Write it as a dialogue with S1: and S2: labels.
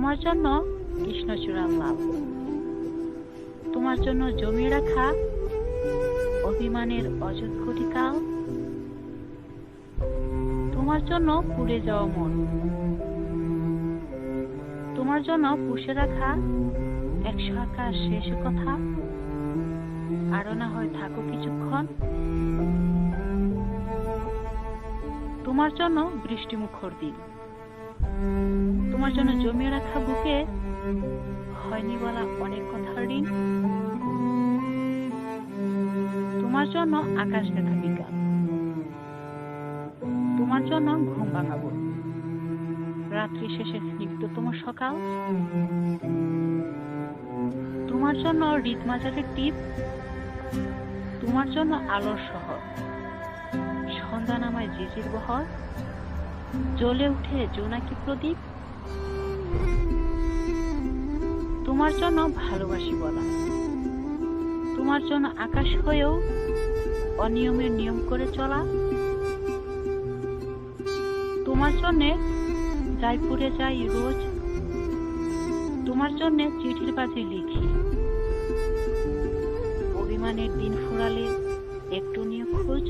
S1: তোমার জন্য কৃষ্ণচূড়ার লাল, তোমার জন্য জমিয়ে রাখা অভিমানের অযুত কাল, তোমার জন্য পুড়ে যাওয়া মন, তোমার জন্য পুষে রাখা 100 আকাশ শেষ কথা, আরো না হয় থাকো কিছুক্ষণ। তোমার জন্য বৃষ্টিমুখর দিন, তোমার জন্য জমিয়ে রাখা বুকে হয়নি বলা অনেক কথার ঋণ, তোমার জন্য আকাশ দেখা বিকাল, তোমার জন্য ঘুম ভাঙাবো রাত্রি শেষে স্নিগ্ধতম সকাল, তোমার জন্য হৃদ মাঝারের টিপ, তোমার জন্য আলোর শহর, সন্ধ্যা নামায় ঝিঝির বহর, জ্বলে উঠে জোনাকি প্রদীপ, তোমার জন্য ভালোবাসি বলা, তোমার জন্য আকাশ হয়েও অনিয়মের নিয়ম করে চলা, তোমার জন্যে জয়পুরে যাই রোজ, তোমার জন্যে চিঠির বাজি লিখি, অভিমানের দিন ফুরালে একটু নিয়ে খোঁজ।